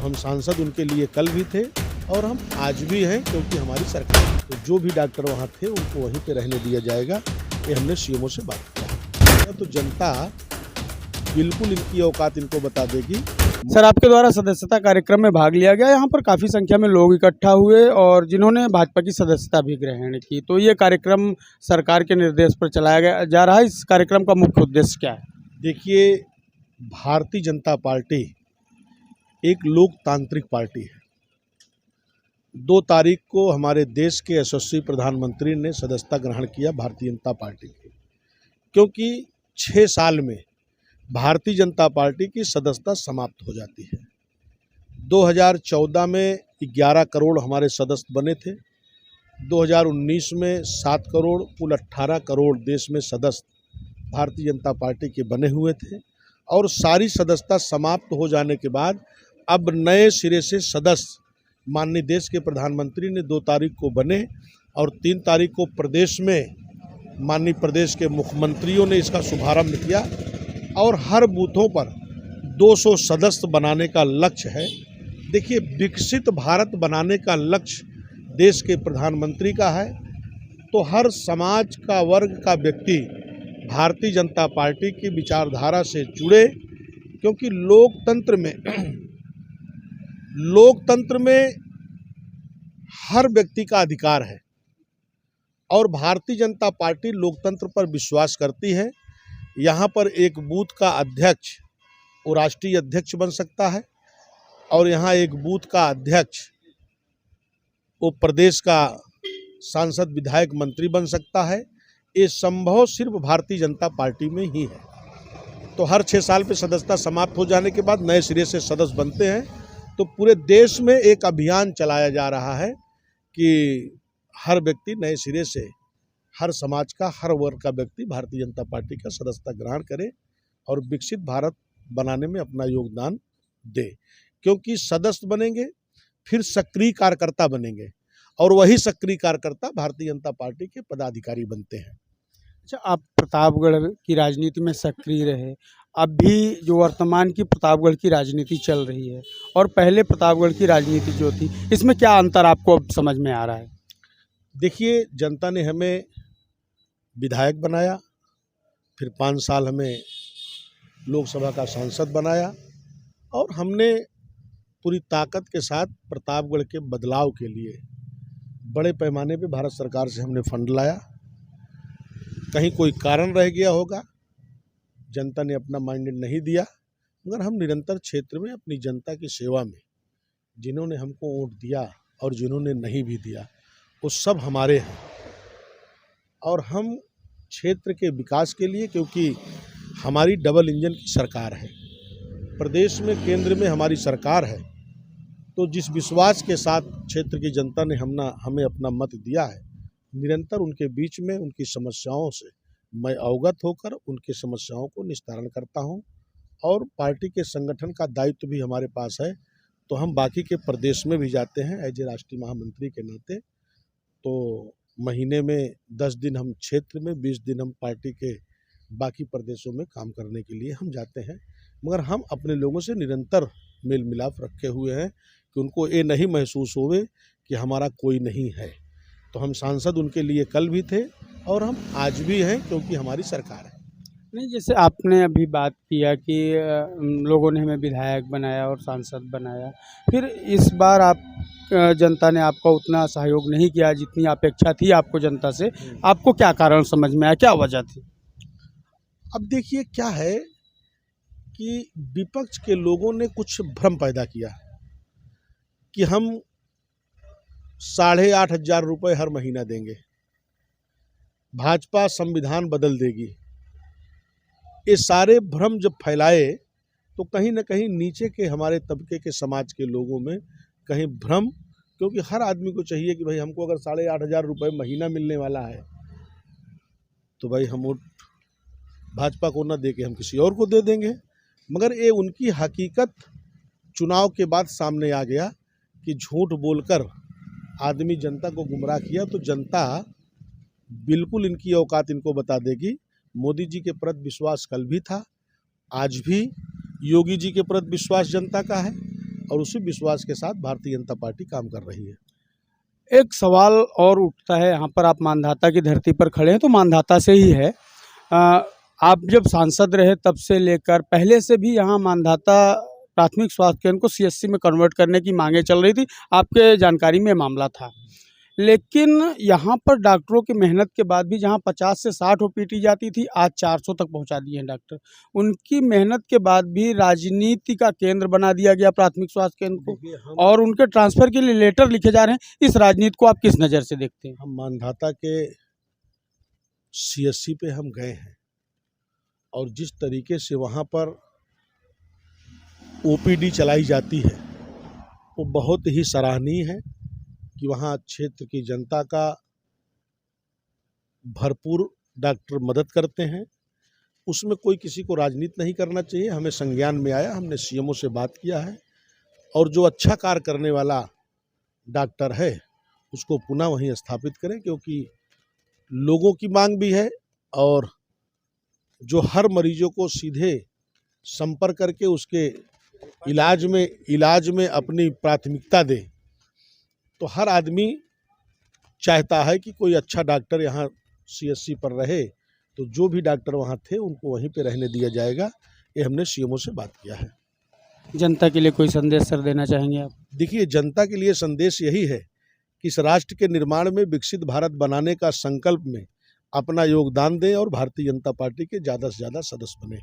तो हम सांसद उनके लिए कल भी थे और हम आज भी हैं, क्योंकि हमारी सरकार तो जो भी डॉक्टर वहाँ थे उनको वहीं पे रहने दिया जाएगा। ये हमने सीएमओ से बात किया, तो जनता बिल्कुल इनकी औकात इनको बता देगी। सर, आपके द्वारा सदस्यता कार्यक्रम में भाग लिया गया, यहाँ पर काफ़ी संख्या में लोग इकट्ठा हुए और जिन्होंने भाजपा की सदस्यता भी ग्रहण की, तो ये कार्यक्रम सरकार के निर्देश पर चलाया जा रहा है। इस कार्यक्रम का मुख्य उद्देश्य क्या है? देखिए, भारतीय जनता पार्टी एक लोकतांत्रिक पार्टी है। 2 तारीख को हमारे देश के यशस्वी प्रधानमंत्री ने सदस्यता ग्रहण किया भारतीय जनता पार्टी की, क्योंकि 6 साल में भारतीय जनता पार्टी की सदस्यता समाप्त हो जाती है। 2014 में 11 करोड़ हमारे सदस्य बने थे। 2019 में 7 करोड़, कुल 18 करोड़ देश में सदस्य भारतीय जनता पार्टी के बने हुए थे। और सारी सदस्यता समाप्त हो जाने के बाद अब नए सिरे से सदस्य माननीय देश के प्रधानमंत्री ने 2 तारीख को बने और 3 तारीख को प्रदेश में माननीय प्रदेश के मुख्यमंत्रियों ने इसका शुभारंभ किया और हर बूथों पर 200 सदस्य बनाने का लक्ष्य है। देखिए, विकसित भारत बनाने का लक्ष्य देश के प्रधानमंत्री का है, तो हर समाज का वर्ग का व्यक्ति भारतीय जनता पार्टी की विचारधारा से जुड़े, क्योंकि लोकतंत्र में हर व्यक्ति का अधिकार है और भारतीय जनता पार्टी लोकतंत्र पर विश्वास करती है। यहाँ पर एक बूथ का अध्यक्ष वो राष्ट्रीय अध्यक्ष बन सकता है और यहाँ एक बूथ का अध्यक्ष वो प्रदेश का सांसद, विधायक, मंत्री बन सकता है। ये संभव सिर्फ भारतीय जनता पार्टी में ही है। तो हर 6 साल पे सदस्यता समाप्त हो जाने के बाद नए सिरे से सदस्य बनते हैं। तो पूरे देश में एक अभियान चलाया जा रहा है कि हर व्यक्ति नए सिरे से, हर समाज का, हर वर्ग का व्यक्ति भारतीय जनता पार्टी का सदस्यता ग्रहण करे और विकसित भारत बनाने में अपना योगदान दे। क्योंकि सदस्य बनेंगे फिर सक्रिय कार्यकर्ता बनेंगे और वही सक्रिय कार्यकर्ता भारतीय जनता पार्टी के पदाधिकारी बनते हैं। अच्छा, आप प्रतापगढ़ की राजनीति में सक्रिय रहे, अब भी जो वर्तमान की प्रतापगढ़ की राजनीति चल रही है और पहले प्रतापगढ़ की राजनीति जो थी, इसमें क्या अंतर आपको अब समझ में आ रहा है? देखिए, जनता ने हमें विधायक बनाया, फिर 5 साल हमें लोकसभा का सांसद बनाया और हमने पूरी ताकत के साथ प्रतापगढ़ के बदलाव के लिए बड़े पैमाने पे भारत सरकार से हमने फंड लाया। कहीं कोई कारण रह गया होगा, जनता ने अपना माइंडेड नहीं दिया, मगर हम निरंतर क्षेत्र में अपनी जनता की सेवा में, जिन्होंने हमको वोट दिया और जिन्होंने नहीं भी दिया, वो सब हमारे हैं। और हम क्षेत्र के विकास के लिए, क्योंकि हमारी डबल इंजन की सरकार है, प्रदेश में, केंद्र में हमारी सरकार है, तो जिस विश्वास के साथ क्षेत्र की जनता ने हमें अपना मत दिया है, निरंतर उनके बीच में उनकी समस्याओं से मैं अवगत होकर उनकी समस्याओं को निस्तारण करता हूं। और पार्टी के संगठन का दायित्व भी हमारे पास है, तो हम बाकी के प्रदेश में भी जाते हैं एज ए राष्ट्रीय महामंत्री के नाते। तो महीने में 10 दिन हम क्षेत्र में, 20 दिन हम पार्टी के बाकी प्रदेशों में काम करने के लिए हम जाते हैं। मगर हम अपने लोगों से निरंतर मेल मिलाप रखे हुए हैं कि उनको ये नहीं महसूस होवे कि हमारा कोई नहीं है। तो हम सांसद उनके लिए कल भी थे और हम आज भी हैं, क्योंकि हमारी सरकार है। नहीं, जैसे आपने अभी बात किया कि लोगों ने हमें विधायक बनाया और सांसद बनाया, फिर इस बार आप जनता ने आपका उतना सहयोग नहीं किया जितनी अपेक्षा थी आपको जनता से, आपको क्या कारण समझ में आया, क्या वजह थी? अब देखिए, क्या है कि विपक्ष के लोगों ने कुछ भ्रम पैदा किया कि हम 8,500 रुपये हर महीना देंगे, भाजपा संविधान बदल देगी। ये सारे भ्रम जब फैलाए तो कहीं ना कहीं नीचे के हमारे तबके के समाज के लोगों में कहीं भ्रम, क्योंकि हर आदमी को चाहिए कि भाई हमको अगर 8,500 रुपये महीना मिलने वाला है तो भाई हम वोट भाजपा को न दे के हम किसी और को दे देंगे। मगर ये उनकी हकीकत चुनाव के बाद सामने आ गया कि झूठ बोलकर आदमी जनता को गुमराह किया, तो जनता बिल्कुल इनकी औकात इनको बता देगी। मोदी जी के प्रति विश्वास कल भी था, आज भी योगी जी के प्रति विश्वास जनता का है और उसी विश्वास के साथ भारतीय जनता पार्टी काम कर रही है। एक सवाल और उठता है, यहाँ पर आप मानधाता की धरती पर खड़े हैं तो मानधाता से ही है। आप जब सांसद रहे तब से लेकर पहले से भी यहाँ मानधाता प्राथमिक स्वास्थ्य केंद्र को सीएससी में कन्वर्ट करने की मांगें चल रही थी, आपके जानकारी में मामला था। लेकिन यहाँ पर डॉक्टरों की मेहनत के बाद भी जहाँ 50 से 60 ओपीडी जाती थी, आज 400 तक पहुँचा दिए हैं डॉक्टर। उनकी मेहनत के बाद भी राजनीति का केंद्र बना दिया गया प्राथमिक स्वास्थ्य केंद्र को, और उनके ट्रांसफ़र के लिए लेटर लिखे जा रहे हैं। इस राजनीति को आप किस नज़र से देखते हैं? हम मानधाता के सीएससी पे हम गए हैं और जिस तरीके से वहाँ पर ओपीडी चलाई जाती है वो बहुत ही सराहनीय है कि वहाँ क्षेत्र की जनता का भरपूर डॉक्टर मदद करते हैं। उसमें कोई किसी को राजनीति नहीं करना चाहिए। हमें संज्ञान में आया, हमने सीएमओ से बात किया है और जो अच्छा कार्य करने वाला डॉक्टर है उसको पुनः वहीं स्थापित करें, क्योंकि लोगों की मांग भी है और जो हर मरीजों को सीधे संपर्क करके उसके इलाज में अपनी प्राथमिकता दे, तो हर आदमी चाहता है कि कोई अच्छा डॉक्टर यहाँ सीएससी पर रहे। तो जो भी डॉक्टर वहाँ थे उनको वहीं पे रहने दिया जाएगा, ये हमने सीएमओ से बात किया है। जनता के लिए कोई संदेश सर देना चाहेंगे आप? देखिए, जनता के लिए संदेश यही है कि इस राष्ट्र के निर्माण में विकसित भारत बनाने का संकल्प में अपना योगदान दें और भारतीय जनता पार्टी के ज़्यादा से ज़्यादा सदस्य बने।